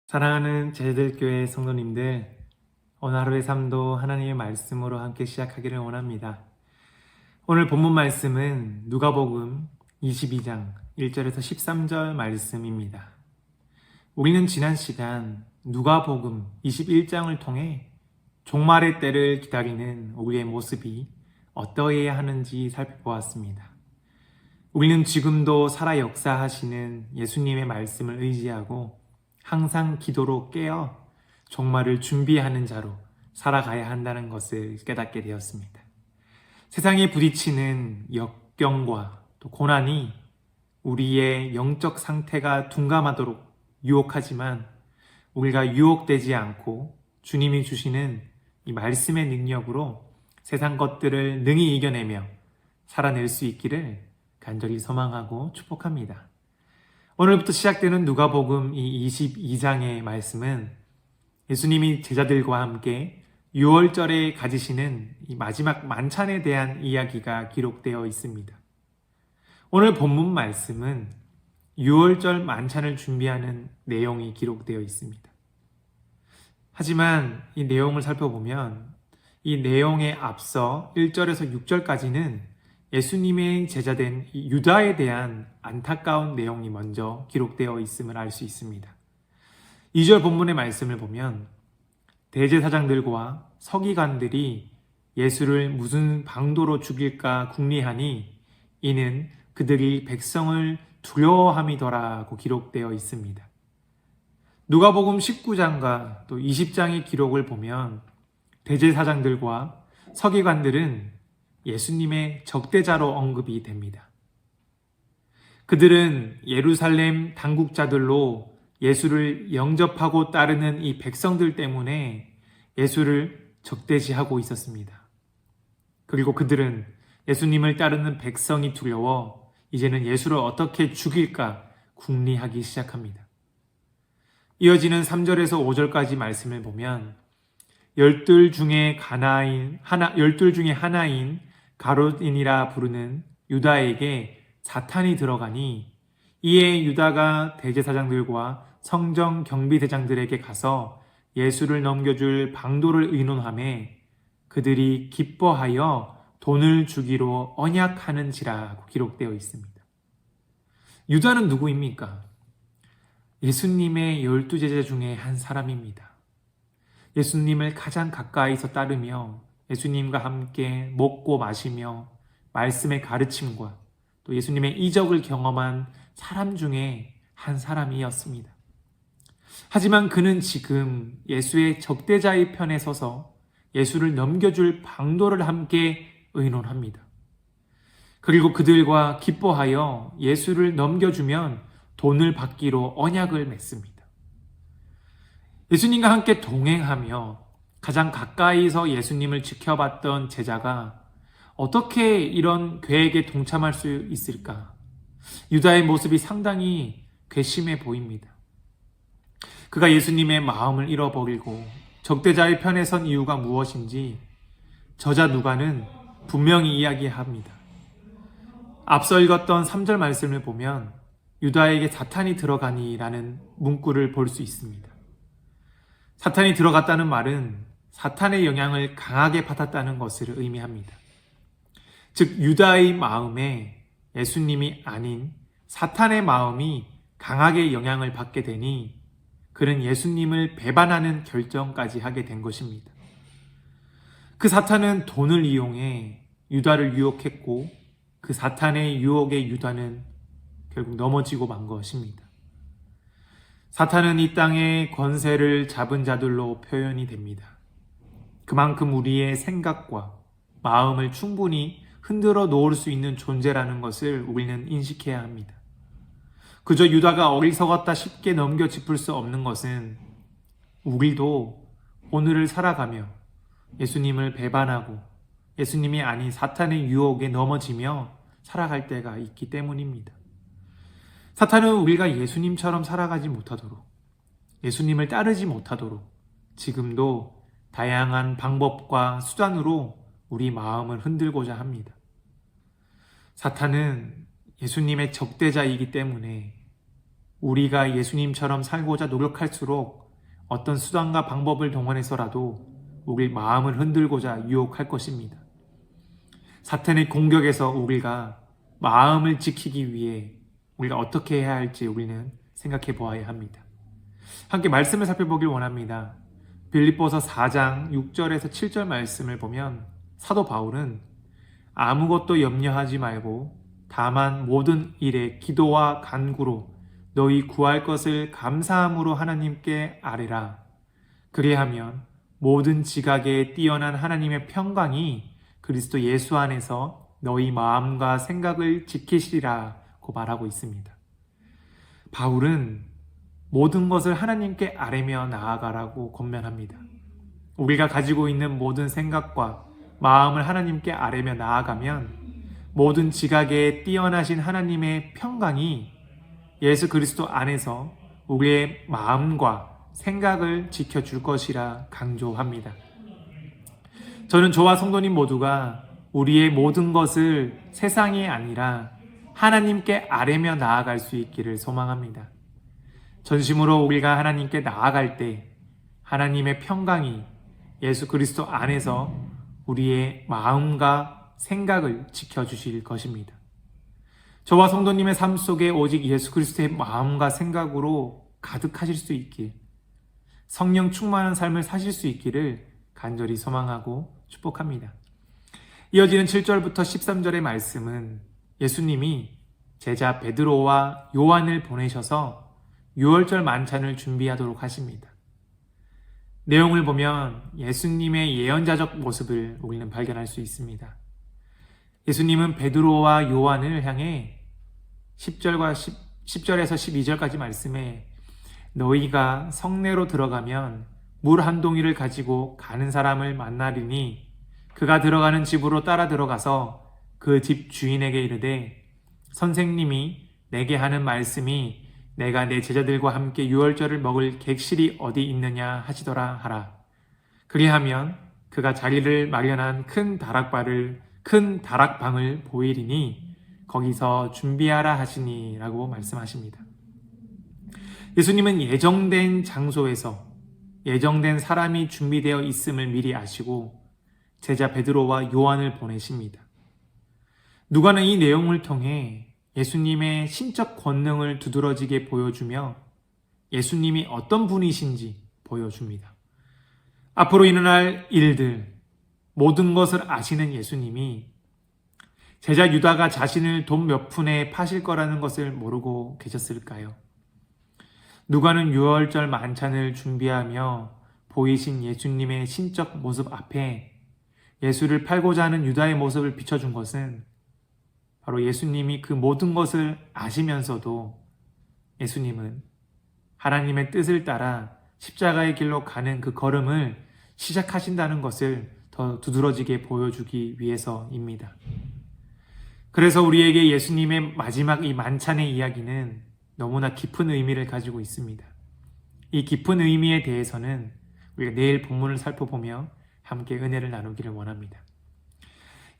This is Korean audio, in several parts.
사랑하는 제자들교회 성도님들, 오늘 하루의 삶도 하나님의 말씀으로 함께 시작하기를 원합니다. 오늘 본문 말씀은 누가복음 22장 1절에서 13절 말씀입니다. 우리는 지난 시간 누가복음 21장을 통해 종말의 때를 기다리는 우리의 모습이 어떠해야 하는지 살펴보았습니다. 우리는 지금도 살아 역사하시는 예수님의 말씀을 의지하고 항상 기도로 깨어 종말을 준비하는 자로 살아가야 한다는 것을 깨닫게 되었습니다. 세상에 부딪히는 역경과 또 고난이 우리의 영적 상태가 둔감하도록 유혹하지만 우리가 유혹되지 않고 주님이 주시는 이 말씀의 능력으로 세상 것들을 능히 이겨내며 살아낼 수 있기를 간절히 소망하고 축복합니다. 오늘부터 시작되는 누가복음 이 22장의 말씀은 예수님이 제자들과 함께 유월절에 가지시는 이 마지막 만찬에 대한 이야기가 기록되어 있습니다. 오늘 본문 말씀은 유월절 만찬을 준비하는 내용이 기록되어 있습니다. 하지만 이 내용을 살펴보면 이 내용에 앞서 1절에서 6절까지는 예수님의 제자된 유다에 대한 안타까운 내용이 먼저 기록되어 있음을 알 수 있습니다. 2절 본문의 말씀을 보면 대제사장들과 서기관들이 예수를 무슨 방도로 죽일까 궁리하니 이는 그들이 백성을 두려워함이더라고 기록되어 있습니다. 누가복음 19장과 또 20장의 기록을 보면 대제사장들과 서기관들은 예수님의 적대자로 언급이 됩니다. 그들은 예루살렘 당국자들로 예수를 영접하고 따르는 이 백성들 때문에 예수를 적대시하고 있었습니다. 그리고 그들은 예수님을 따르는 백성이 두려워 이제는 예수를 어떻게 죽일까 궁리하기 시작합니다. 이어지는 3절에서 5절까지 말씀을 보면 열둘 중에 하나인 가롯인이라 부르는 유다에게 사탄이 들어가니 이에 유다가 대제사장들과 성정 경비대장들에게 가서 예수를 넘겨줄 방도를 의논하매 그들이 기뻐하여 돈을 주기로 언약하는지라고 기록되어 있습니다. 유다는 누구입니까? 예수님의 12제자 중에 한 사람입니다. 예수님을 가장 가까이서 따르며 예수님과 함께 먹고 마시며 말씀의 가르침과 또 예수님의 이적을 경험한 사람 중에 한 사람이었습니다. 하지만 그는 지금 예수의 적대자의 편에 서서 예수를 넘겨줄 방도를 함께 의논합니다. 그리고 그들과 기뻐하여 예수를 넘겨주면 돈을 받기로 언약을 맺습니다. 예수님과 함께 동행하며 가장 가까이서 예수님을 지켜봤던 제자가 어떻게 이런 계획에 동참할 수 있을까? 유다의 모습이 상당히 괘씸해 보입니다. 그가 예수님의 마음을 잃어버리고 적대자의 편에 선 이유가 무엇인지 저자 누가는 분명히 이야기합니다. 앞서 읽었던 3절 말씀을 보면 유다에게 사탄이 들어가니라는 문구를 볼 수 있습니다. 사탄이 들어갔다는 말은 사탄의 영향을 강하게 받았다는 것을 의미합니다. 즉 유다의 마음에 예수님이 아닌 사탄의 마음이 강하게 영향을 받게 되니 그는 예수님을 배반하는 결정까지 하게 된 것입니다. 그 사탄은 돈을 이용해 유다를 유혹했고 그 사탄의 유혹에 유다는 결국 넘어지고 만 것입니다. 사탄은 이 땅의 권세를 잡은 자들로 표현이 됩니다. 그만큼 우리의 생각과 마음을 충분히 흔들어 놓을 수 있는 존재라는 것을 우리는 인식해야 합니다. 그저 유다가 어리석었다 쉽게 넘겨 짚을 수 없는 것은 우리도 오늘을 살아가며 예수님을 배반하고 예수님이 아닌 사탄의 유혹에 넘어지며 살아갈 때가 있기 때문입니다. 사탄은 우리가 예수님처럼 살아가지 못하도록, 예수님을 따르지 못하도록 지금도 다양한 방법과 수단으로 우리 마음을 흔들고자 합니다. 사탄은 예수님의 적대자이기 때문에 우리가 예수님처럼 살고자 노력할수록 어떤 수단과 방법을 동원해서라도 우리 마음을 흔들고자 유혹할 것입니다. 사탄의 공격에서 우리가 마음을 지키기 위해 우리가 어떻게 해야 할지 우리는 생각해 보아야 합니다. 함께 말씀을 살펴보길 원합니다. 빌립보서 4장 6절에서 7절 말씀을 보면 사도 바울은 아무것도 염려하지 말고 다만 모든 일에 기도와 간구로 너희 구할 것을 감사함으로 하나님께 아뢰라. 그리하면 모든 지각에 뛰어난 하나님의 평강이 그리스도 예수 안에서 너희 마음과 생각을 지키시리라고 말하고 있습니다. 바울은 모든 것을 하나님께 아뢰며 나아가라고 권면합니다. 우리가 가지고 있는 모든 생각과 마음을 하나님께 아뢰며 나아가면 모든 지각에 뛰어나신 하나님의 평강이 예수 그리스도 안에서 우리의 마음과 생각을 지켜줄 것이라 강조합니다. 저는 저와 성도님 모두가 우리의 모든 것을 세상이 아니라 하나님께 아뢰며 나아갈 수 있기를 소망합니다. 전심으로 우리가 하나님께 나아갈 때 하나님의 평강이 예수 그리스도 안에서 우리의 마음과 생각을 지켜주실 것입니다. 저와 성도님의 삶 속에 오직 예수 그리스도의 마음과 생각으로 가득하실 수 있길, 성령 충만한 삶을 사실 수 있기를 간절히 소망하고 축복합니다. 이어지는 7절부터 13절의 말씀은 예수님이 제자 베드로와 요한을 보내셔서 유월절 만찬을 준비하도록 하십니다. 내용을 보면 예수님의 예언자적 모습을 우리는 발견할 수 있습니다. 예수님은 베드로와 요한을 향해 10절에서 12절까지 말씀에 너희가 성내로 들어가면 물 한 동이를 가지고 가는 사람을 만나리니 그가 들어가는 집으로 따라 들어가서 그 집 주인에게 이르되 선생님이 내게 하는 말씀이 내가 내 제자들과 함께 유월절을 먹을 객실이 어디 있느냐 하시더라 하라. 그리하면 그가 자리를 마련한 큰 다락방을 보이리니 거기서 준비하라 하시니 라고 말씀하십니다. 예수님은 예정된 장소에서 예정된 사람이 준비되어 있음을 미리 아시고 제자 베드로와 요한을 보내십니다. 누가는 이 내용을 통해 예수님의 신적 권능을 두드러지게 보여주며 예수님이 어떤 분이신지 보여줍니다. 앞으로 일어날 일들, 모든 것을 아시는 예수님이 제자 유다가 자신을 돈 몇 푼에 파실 거라는 것을 모르고 계셨을까요? 누가는 유월절 만찬을 준비하며 보이신 예수님의 신적 모습 앞에 예수를 팔고자 하는 유다의 모습을 비춰준 것은 바로 예수님이 그 모든 것을 아시면서도 예수님은 하나님의 뜻을 따라 십자가의 길로 가는 그 걸음을 시작하신다는 것을 더 두드러지게 보여주기 위해서입니다. 그래서 우리에게 예수님의 마지막 이 만찬의 이야기는 너무나 깊은 의미를 가지고 있습니다. 이 깊은 의미에 대해서는 우리가 내일 본문을 살펴보며 함께 은혜를 나누기를 원합니다.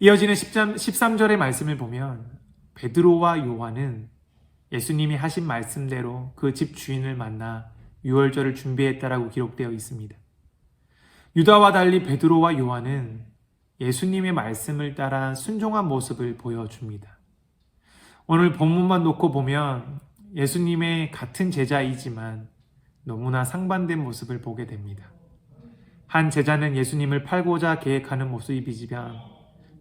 이어지는 13절의 말씀을 보면 베드로와 요한은 예수님이 하신 말씀대로 그 집 주인을 만나 유월절을 준비했다라고 기록되어 있습니다. 유다와 달리 베드로와 요한은 예수님의 말씀을 따라 순종한 모습을 보여줍니다. 오늘 본문만 놓고 보면 예수님의 같은 제자이지만 너무나 상반된 모습을 보게 됩니다. 한 제자는 예수님을 팔고자 계획하는 모습이지만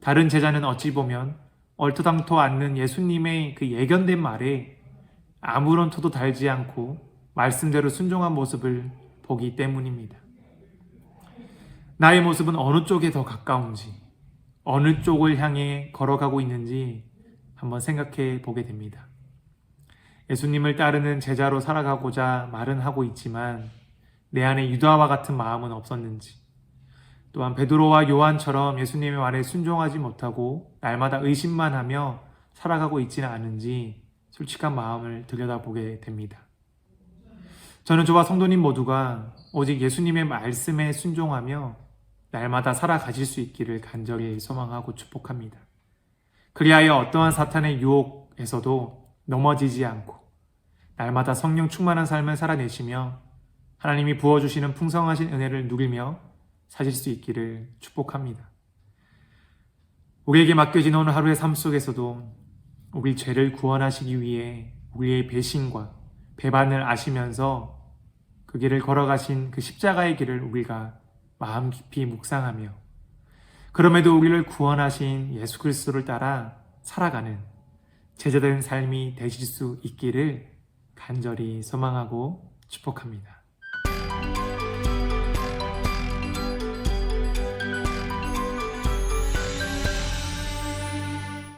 다른 제자는 어찌 보면 얼토당토 않는 예수님의 그 예견된 말에 아무런 토도 달지 않고 말씀대로 순종한 모습을 보기 때문입니다. 나의 모습은 어느 쪽에 더 가까운지, 어느 쪽을 향해 걸어가고 있는지 한번 생각해 보게 됩니다. 예수님을 따르는 제자로 살아가고자 말은 하고 있지만 내 안에 유다와 같은 마음은 없었는지, 또한 베드로와 요한처럼 예수님의 말에 순종하지 못하고 날마다 의심만 하며 살아가고 있지는 않은지 솔직한 마음을 들여다보게 됩니다. 저는 저와 성도님 모두가 오직 예수님의 말씀에 순종하며 날마다 살아가실 수 있기를 간절히 소망하고 축복합니다. 그리하여 어떠한 사탄의 유혹에서도 넘어지지 않고 날마다 성령 충만한 삶을 살아내시며 하나님이 부어주시는 풍성하신 은혜를 누리며 사실 수 있기를 축복합니다. 우리에게 맡겨진 오늘 하루의 삶 속에서도 우리 죄를 구원하시기 위해 우리의 배신과 배반을 아시면서 그 길을 걸어가신 그 십자가의 길을 우리가 마음 깊이 묵상하며 그럼에도 우리를 구원하신 예수 그리스도를 따라 살아가는 제자된 삶이 되실 수 있기를 간절히 소망하고 축복합니다.